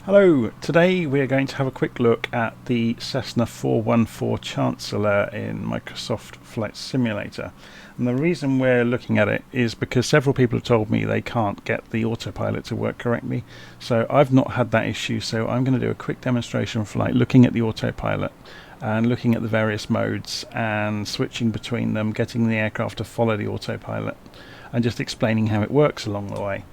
Hello, today we are going to have a quick look at the Cessna 414 Chancellor in Microsoft Flight Simulator. And the reason we're looking at it is because several people have told me they can't get the autopilot to work correctly. So I've not had that issue, so I'm going to do a quick demonstration flight looking at the autopilot and looking at the various modes and switching between them, getting the aircraft to follow the autopilot and just explaining how it works along the way.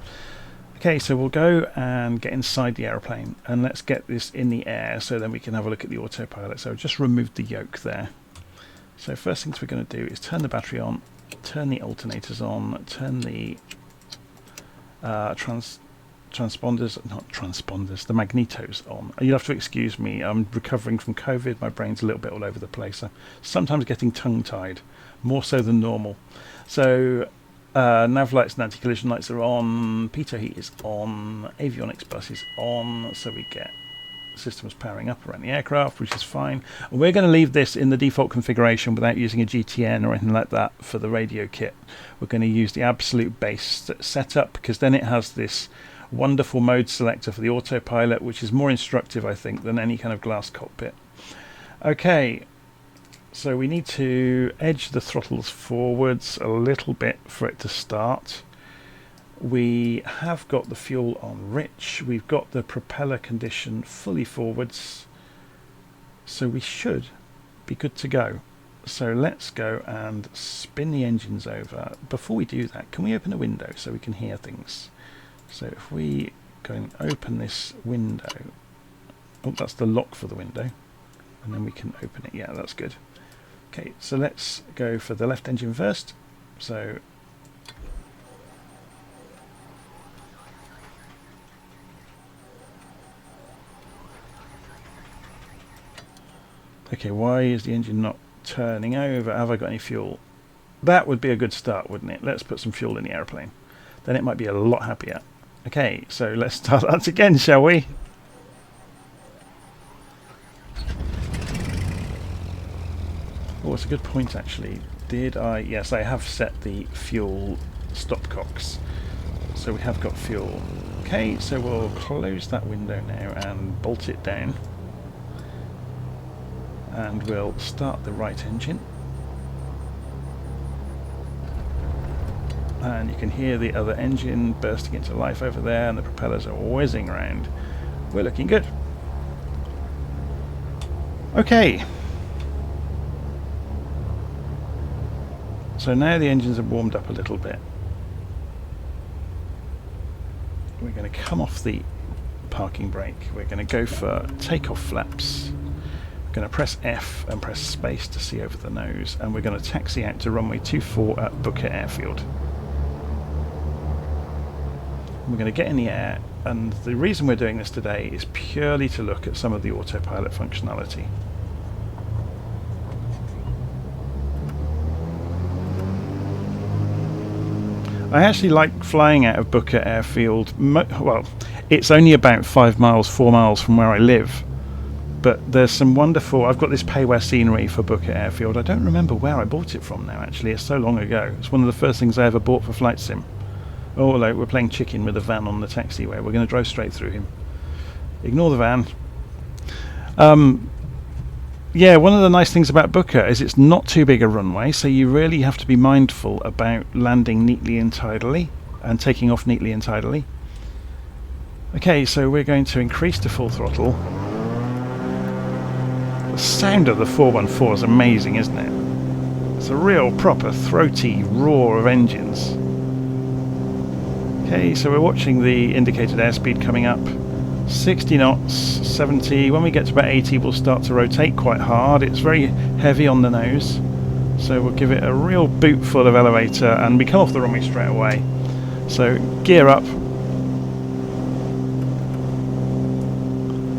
Okay, so we'll go and get inside the aeroplane and let's get this in the air so then we can have a look at the autopilot. So I've just removed the yoke there. So first things we're going to do is turn the battery on, turn the alternators on, turn the the magnetos on. You'll have to excuse me, I'm recovering from COVID, my brain's a little bit all over the place. I'm sometimes getting tongue-tied, more so than normal. So nav lights and anti-collision lights are on, pitot heat is on, avionics bus is on, so we get systems powering up around the aircraft, which is fine. And we're going to leave this in the default configuration without using a GTN or anything like that for the radio kit. We're going to use the absolute base setup because then it has this wonderful mode selector for the autopilot, which is more instructive, I think, than any kind of glass cockpit. Okay. So we need to edge the throttles forwards a little bit for it to start. We have got the fuel on rich. We've got the propeller condition fully forwards. So we should be good to go. So let's go and spin the engines over. Before we do that, can we open a window so we can hear things? So if we go and open this window. Oh, that's the lock for the window. And then we can open it. Yeah, that's good. Okay, so let's go for the left engine first. So okay, why is the engine not turning over? Have I got any fuel? That would be a good start, wouldn't it? Let's put some fuel in the airplane. Then it might be a lot happier. Okay, so let's start that again, shall we? Oh, it's a good point actually. Did I? Yes, I have set the fuel stopcocks. So we have got fuel. Okay, so we'll close that window now and bolt it down. And we'll start the right engine. And you can hear the other engine bursting into life over there and the propellers are whizzing around. We're looking good. Okay. So now the engines have warmed up a little bit. We're going to come off the parking brake. We're going to go for takeoff flaps. We're going to press F and press space to see over the nose. And we're going to taxi out to runway 24 at Booker Airfield. We're going to get in the air. And the reason we're doing this today is purely to look at some of the autopilot functionality. I actually like flying out of Booker Airfield. Well, it's only about 4 miles from where I live. But there's some wonderful... I've got this payware scenery for Booker Airfield. I don't remember where I bought it from now, actually. It's so long ago. It's one of the first things I ever bought for Flight Sim. Oh, like we're playing chicken with a van on the taxiway. We're going to drive straight through him. Ignore the van. Yeah, one of the nice things about Booker is it's not too big a runway, so you really have to be mindful about landing neatly and tidily and taking off neatly and tidily. Okay, so we're going to increase to full throttle. The sound of the 414 is amazing, isn't it? It's a real proper throaty roar of engines. Okay, so we're watching the indicated airspeed coming up. 60 knots, 70, when we get to about 80 we'll start to rotate quite hard. It's very heavy on the nose, so we'll give it a real boot full of elevator and we come off the runway straight away. So gear up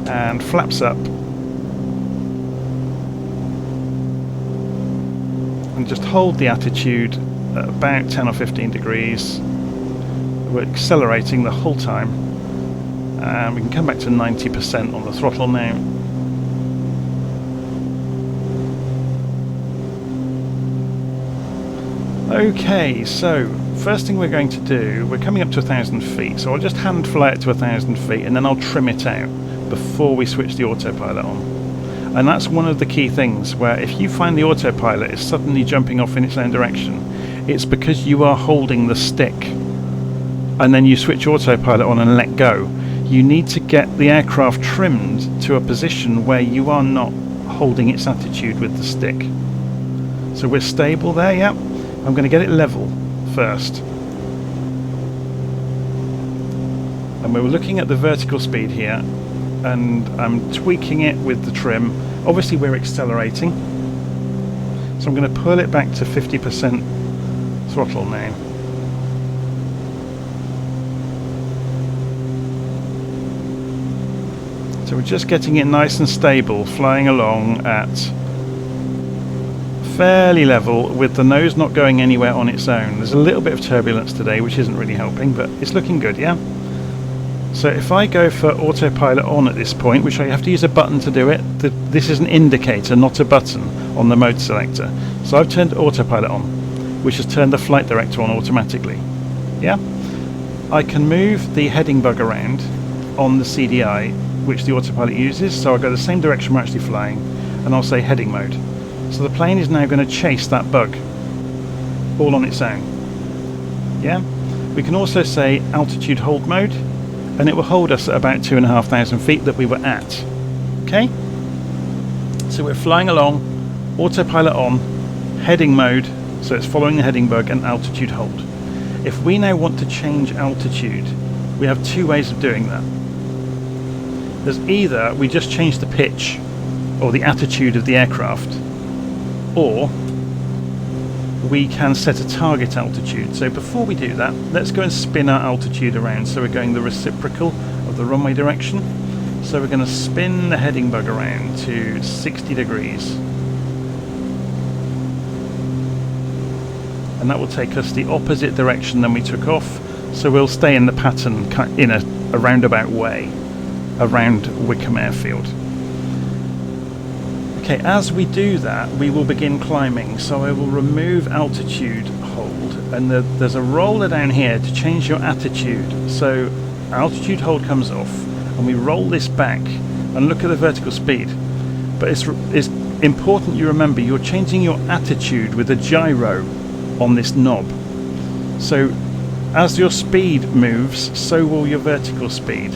and flaps up and just hold the attitude at about 10 or 15 degrees. We're accelerating the whole time. And we can come back to 90% on the throttle now. Okay, so first thing we're going to do, we're coming up to 1,000 feet, so I'll just hand fly it to 1,000 feet and then I'll trim it out before we switch the autopilot on. And that's one of the key things, where if you find the autopilot is suddenly jumping off in its own direction, it's because you are holding the stick and then you switch autopilot on and let go. You need to get the aircraft trimmed to a position where you are not holding its attitude with the stick. So we're stable there, yeah. I'm going to get it level first. And we're looking at the vertical speed here, and I'm tweaking it with the trim. Obviously we're accelerating, so I'm going to pull it back to 50% throttle now. So we're just getting it nice and stable, flying along at fairly level with the nose not going anywhere on its own. There's a little bit of turbulence today which isn't really helping, but it's looking good, yeah? So if I go for autopilot on at this point, which I have to use a button to do it, this is an indicator, not a button on the mode selector. So I've turned autopilot on, which has turned the flight director on automatically. Yeah? I can move the heading bug around on the CDI, which the autopilot uses, so I'll go the same direction we're actually flying, and I'll say heading mode. So the plane is now going to chase that bug all on its own. Yeah? We can also say altitude hold mode, and it will hold us at about 2,500 feet that we were at. Okay? So we're flying along, autopilot on, heading mode, so it's following the heading bug, and altitude hold. If we now want to change altitude, we have two ways of doing that. There's either we just change the pitch or the attitude of the aircraft, or we can set a target altitude. So before we do that, let's go and spin our altitude around, so we're going the reciprocal of the runway direction. So we're going to spin the heading bug around to 60 degrees, and that will take us the opposite direction than we took off, so we'll stay in the pattern in a roundabout way around Wickham Airfield. Okay, as we do that, we will begin climbing. So I will remove altitude hold, and there's a roller down here to change your attitude. So altitude hold comes off, and we roll this back and look at the vertical speed. But it's important you remember you're changing your attitude with a gyro on this knob. So as your speed moves, so will your vertical speed.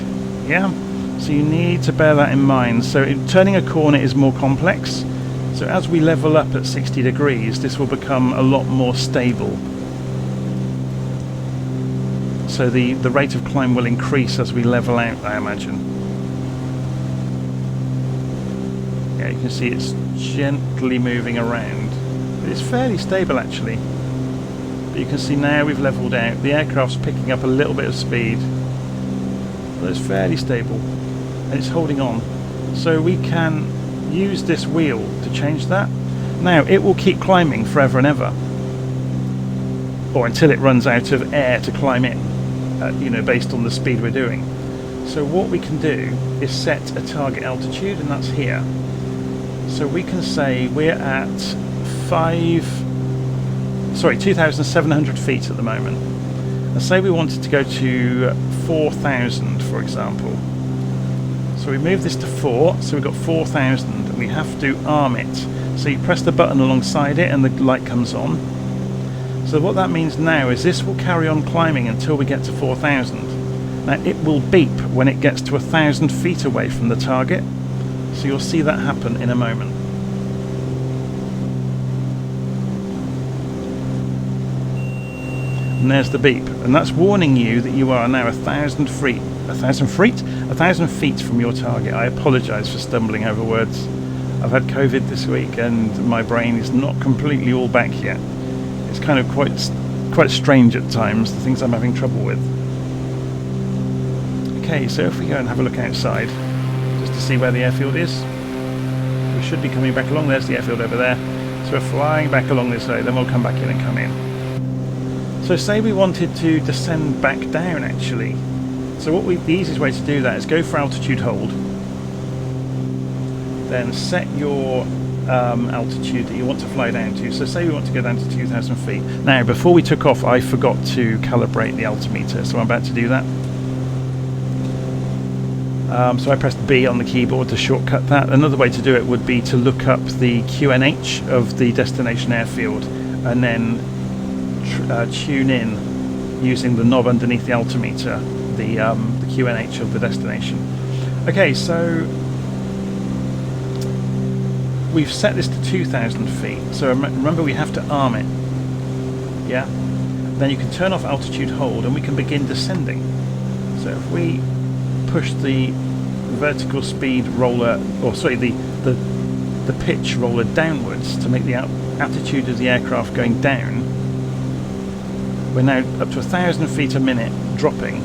Yeah? So you need to bear that in mind. So turning a corner is more complex. So as we level up at 60 degrees, this will become a lot more stable. So the rate of climb will increase as we level out, I imagine. Yeah, you can see it's gently moving around. It's fairly stable actually. But you can see now we've leveled out. The aircraft's picking up a little bit of speed. But it's fairly stable. And it's holding on, so we can use this wheel to change that. Now it will keep climbing forever and ever, or until it runs out of air to climb in, based on the speed we're doing. So what we can do is set a target altitude, and that's here. So we can say we're at 2,700 feet at the moment, and say we wanted to go to 4,000 for example. So we move this to 4, so we've got 4,000, and we have to arm it. So you press the button alongside it and the light comes on. So what that means now is this will carry on climbing until we get to 4,000. Now it will beep when it gets to 1,000 feet away from the target. So you'll see that happen in a moment. And there's the beep, and that's warning you that you are now 1,000 feet from your target. I apologise for stumbling over words. I've had COVID this week and my brain is not completely all back yet. It's kind of quite strange at times, the things I'm having trouble with. Okay, so if we go and have a look outside, just to see where the airfield is. We should be coming back along. There's the airfield over there. So we're flying back along this way, then we'll come back in and come in. So say we wanted to descend back down actually. So the easiest way to do that is go for altitude hold, then set your altitude that you want to fly down to. So say we want to go down to 2,000 feet. Now, before we took off, I forgot to calibrate the altimeter, so I'm about to do that. So I pressed B on the keyboard to shortcut that. Another way to do it would be to look up the QNH of the destination airfield and then tune in using the knob underneath the altimeter, the QNH of the destination. Okay, so we've set this to 2,000 feet. So remember, we have to arm it. Yeah. Then you can turn off altitude hold and we can begin descending. So if we push the vertical speed roller, or sorry, the pitch roller downwards to make the altitude of the aircraft going down, we're now up to 1,000 feet a minute dropping,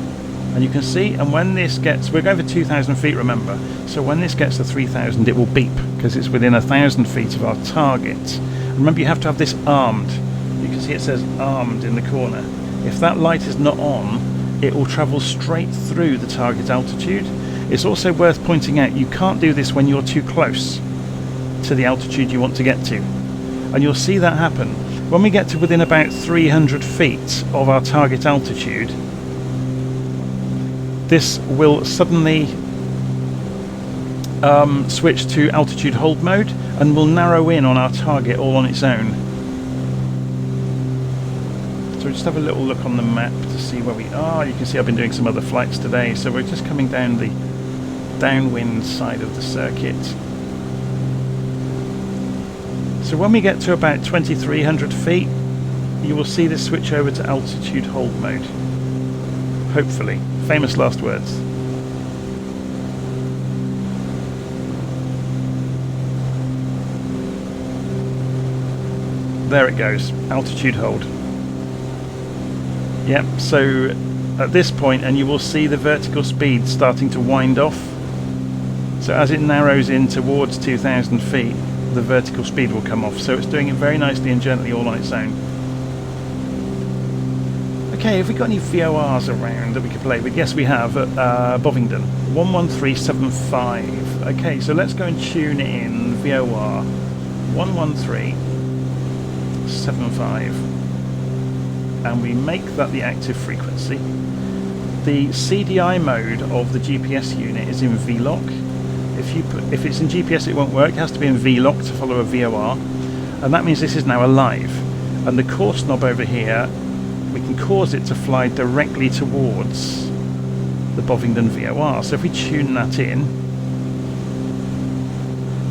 and you can see, and when this gets, we're going for 2,000 feet, remember, so when this gets to 3,000 it will beep because it's within 1,000 feet of our target. Remember, you have to have this armed. You can see it says armed in the corner. If that light is not on, it will travel straight through the target altitude. It's also worth pointing out you can't do this when you're too close to the altitude you want to get to, and you'll see that happen. When we get to within about 300 feet of our target altitude, this will suddenly switch to altitude hold mode and will narrow in on our target all on its own. So just have a little look on the map to see where we are. You can see I've been doing some other flights today, so we're just coming down the downwind side of the circuit. So when we get to about 2,300 feet, you will see this switch over to altitude hold mode. Hopefully. Famous last words. There it goes, altitude hold. Yep, so at this point, and you will see the vertical speed starting to wind off. So as it narrows in towards 2,000 feet, the vertical speed will come off. So it's doing it very nicely and gently all on its own. Okay, have we got any VORs around that we could play with? Yes, we have at Bovingdon. 11375. Okay, so let's go and tune in VOR 11375. And we make that the active frequency. The CDI mode of the GPS unit is in VLOC. If it's in GPS it won't work, it has to be in VLOC to follow a VOR, and that means this is now alive. And the course knob over here, we can cause it to fly directly towards the Bovingdon VOR. So if we tune that in,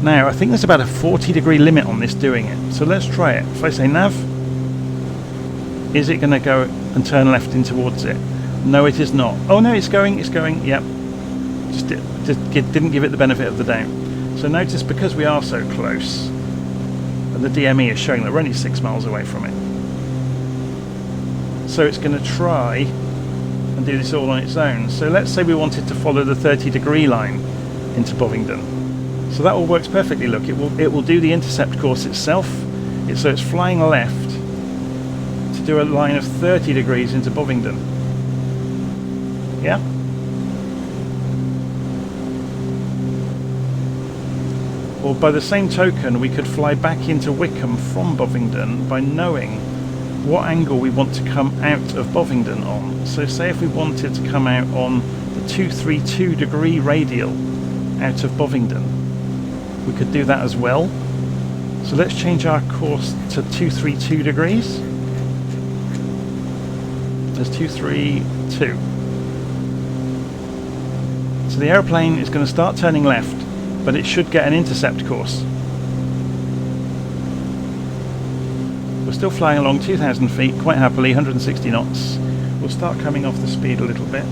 now I think there's about a 40-degree limit on this doing it, so let's try it. If I say nav, is it going to go and turn left in towards it? No, it is not. Oh no, it's going, yep. Just didn't give it the benefit of the doubt. So notice, because we are so close, and the DME is showing that we're only 6 miles away from it. So it's going to try and do this all on its own. So let's say we wanted to follow the 30-degree line into Bovingdon. So that all works perfectly. Look, it will do the intercept course itself. So it's flying left to do a line of 30 degrees into Bovingdon. Yeah? Or by the same token, we could fly back into Wickham from Bovingdon by knowing what angle we want to come out of Bovingdon on. So say if we wanted to come out on the 232 degree radial out of Bovingdon, we could do that as well. So let's change our course to 232 degrees. There's 232. So the aeroplane is going to start turning left, but it should get an intercept course. We're still flying along 2,000 feet quite happily, 160 knots. We'll start coming off the speed a little bit.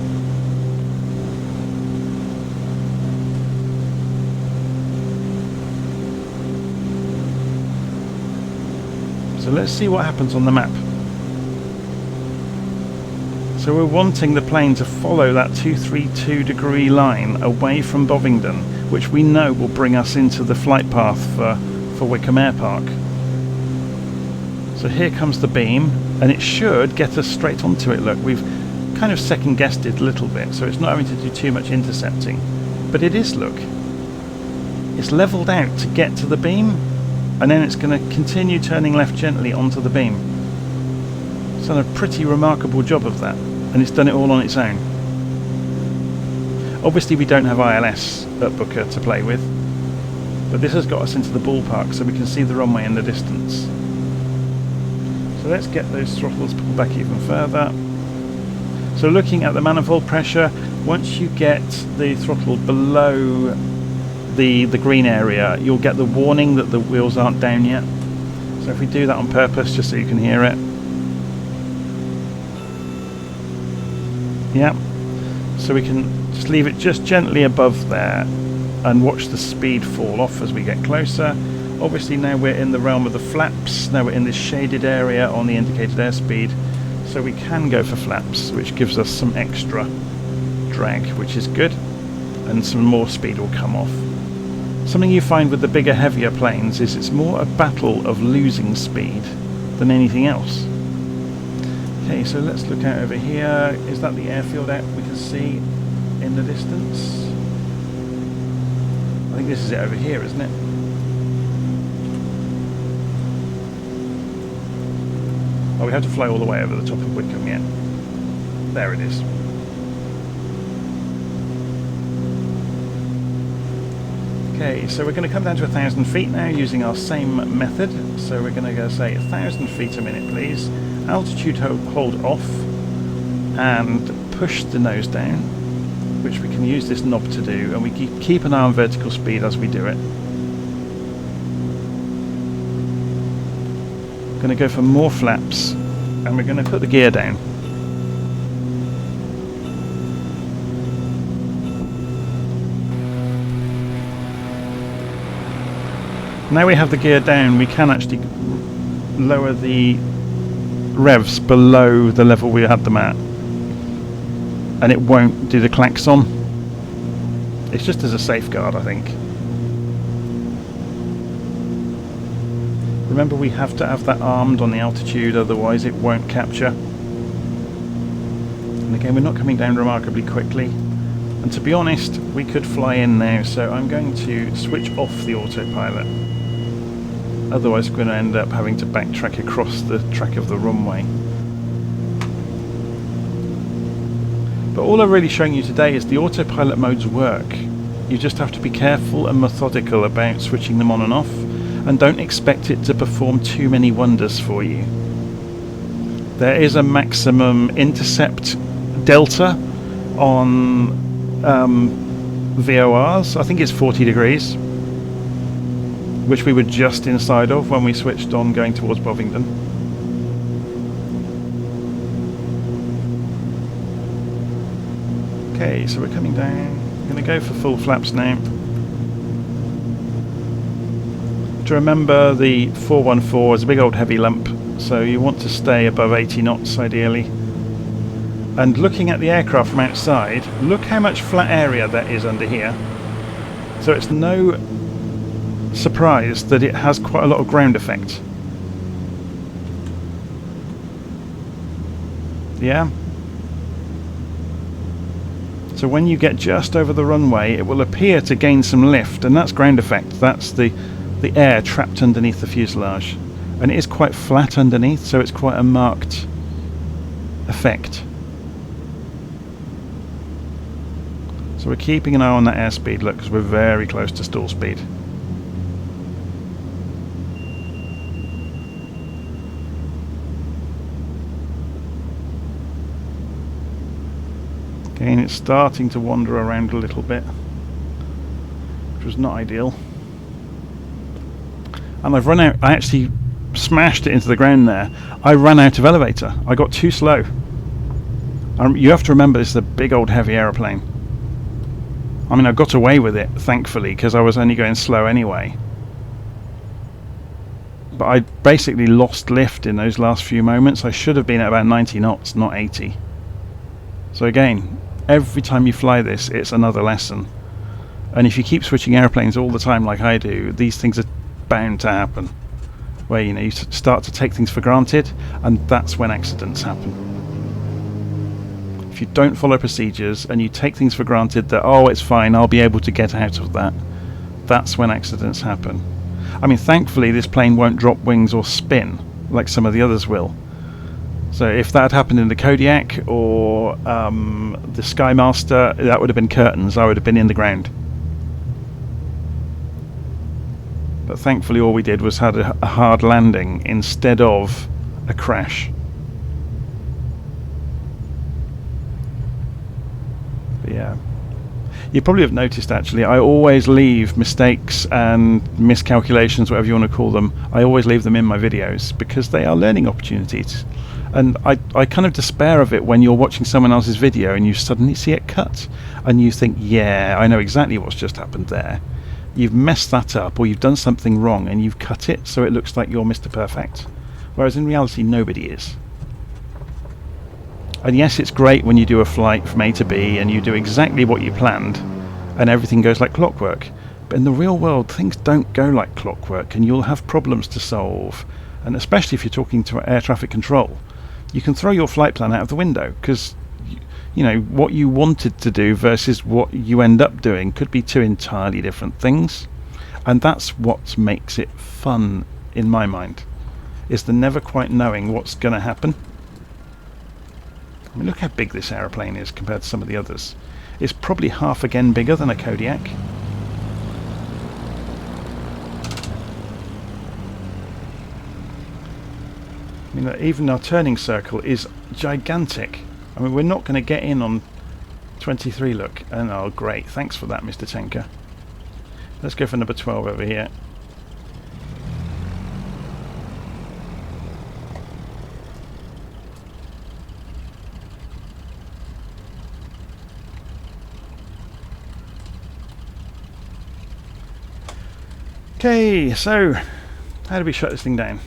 So let's see what happens on the map. So we're wanting the plane to follow that 232 degree line away from Bovingdon, which we know will bring us into the flight path for Wickham Air Park. So here comes the beam, and it should get us straight onto it. Look, we've kind of second guessed it a little bit, so it's not having to do too much intercepting. But it is, look, it's levelled out to get to the beam. and then it's going to continue turning left gently onto the beam. It's done a pretty remarkable job of that, and it's done it all on its own. Obviously we don't have ILS at Booker to play with, but this has got us into the ballpark so we can see the runway in the distance. So let's get those throttles pulled back even further. So looking at the manifold pressure, once you get the throttle below the green area, you'll get the warning that the wheels aren't down yet. So if we do that on purpose, just so you can hear it. Yeah. So we can just leave it just gently above there and watch the speed fall off as we get closer. Obviously now we're in the realm of the flaps. Now we're in this shaded area on the indicated airspeed. So we can go for flaps, which gives us some extra drag, which is good, and some more speed will come off. Something you find with the bigger, heavier planes is it's more a battle of losing speed than anything else. Okay, so let's look out over here. Is that the airfield out we can see in the distance? I think this is it over here, isn't it? Oh, we have to fly all the way over the top of Wickham yet. There it is. Okay, so we're going to come down to 1,000 feet now using our same method. So we're going to go say 1,000 feet a minute, please. Altitude hold off and push the nose down, which we can use this knob to do, and we keep an eye on vertical speed as we do it. Going to go for more flaps, and we're going to put the gear down. Now we have the gear down, we can actually lower the revs below the level we had them at, and it won't do the klaxon. It's just as a safeguard, I think. Remember, we have to have that armed on the altitude, otherwise it won't capture. And again, we're not coming down remarkably quickly. And to be honest, we could fly in now, so I'm going to switch off the autopilot. Otherwise we're going to end up having to backtrack across the track of the runway. But all I'm really showing you today is the autopilot modes work. You just have to be careful and methodical about switching them on and off, and don't expect it to perform too many wonders for you. There is a maximum intercept delta on VORs. I think it's 40 degrees, which we were just inside of when we switched on going towards Bovingdon. Okay, so we're coming down. I'm going to go for full flaps now. To remember, the 414 is a big old heavy lump, so you want to stay above 80 knots ideally. And looking at the aircraft from outside, look how much flat area there is under here. So it's no surprise that it has quite a lot of ground effect. Yeah? So when you get just over the runway, it will appear to gain some lift, and that's ground effect. That's the air trapped underneath the fuselage. And it is quite flat underneath, so it's quite a marked effect. So we're keeping an eye on that airspeed, look, because we're very close to stall speed. Again, it's starting to wander around a little bit, which was not ideal. And I've run out, I actually smashed it into the ground there. I ran out of elevator. I got too slow. You have to remember, this is a big old heavy aeroplane. I mean, I got away with it, thankfully, because I was only going slow anyway. But I basically lost lift in those last few moments. I should have been at about 90 knots, not 80. So again, every time you fly this, it's another lesson. And if you keep switching airplanes all the time like I do, these things are bound to happen. Where, you know, you start to take things for granted, and that's when accidents happen. If you don't follow procedures and you take things for granted that, oh, it's fine, I'll be able to get out of that, that's when accidents happen. I mean, thankfully this plane won't drop wings or spin like some of the others will. So if that had happened in the Kodiak or the Skymaster, that would have been curtains. I would have been in the ground. But thankfully all we did was had a hard landing instead of a crash. But yeah. You probably have noticed, actually, I always leave mistakes and miscalculations, whatever you want to call them, I always leave them in my videos because they are learning opportunities. And I kind of despair of it when you're watching someone else's video and you suddenly see it cut and you think, yeah, I know exactly what's just happened there. You've messed that up, or you've done something wrong and you've cut it so it looks like you're Mr. Perfect. Whereas in reality, nobody is. And yes, it's great when you do a flight from A to B and you do exactly what you planned and everything goes like clockwork. But in the real world, things don't go like clockwork and you'll have problems to solve. And especially if you're talking to air traffic control, you can throw your flight plan out of the window because you know what you wanted to do versus what you end up doing could be two entirely different things. And that's what makes it fun in my mind, is the never quite knowing what's going to happen. I mean, look how big this aeroplane is compared to some of the others. It's probably half again bigger than a Kodiak. I mean, even our turning circle is gigantic. I mean, we're not going to get in on 23, look. And oh, great. Thanks for that, Mr. Tanker. Let's go for number 12 over here. Okay, so how do we shut this thing down?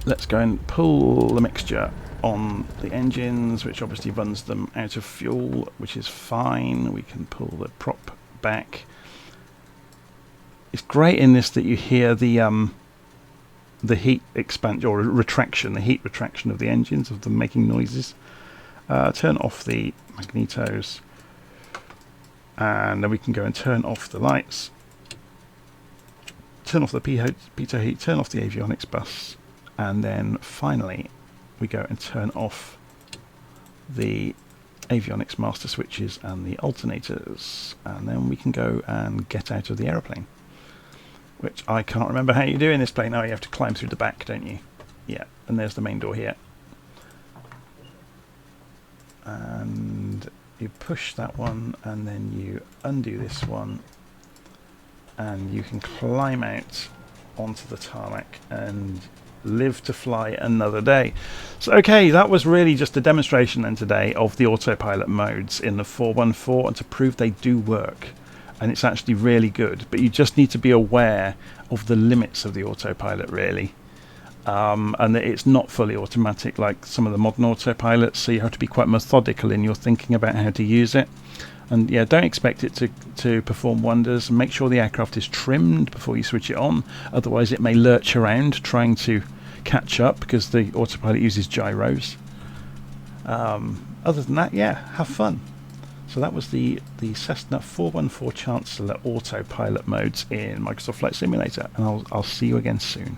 Let's go and pull the mixture on the engines, which obviously runs them out of fuel, which is fine. We can pull the prop back. It's great in this that you hear the heat expansion or retraction, the heat retraction of the engines, of them making noises. Turn off the magnetos, and then we can go and turn off the lights. Turn off the pitot heat, turn off the avionics bus, and then finally we go and turn off the avionics master switches and the alternators, and then we can go and get out of the aeroplane, which I can't remember how you do in this plane. Oh, you have to climb through the back, don't you? Yeah, and there's the main door here. And you push that one, and then you undo this one, and you can climb out onto the tarmac and live to fly another day. So okay, that was really just a demonstration then today of the autopilot modes in the 414, and to prove they do work, and it's actually really good. But you just need to be aware of the limits of the autopilot, really, and that it's not fully automatic like some of the modern autopilots, so you have to be quite methodical in your thinking about how to use it. And yeah, don't expect it to perform wonders. Make sure the aircraft is trimmed before you switch it on, otherwise it may lurch around trying to catch up because the autopilot uses gyros. Other than that, yeah, have fun. So that was the Cessna 414 Chancellor autopilot modes in Microsoft Flight Simulator, and I'll see you again soon.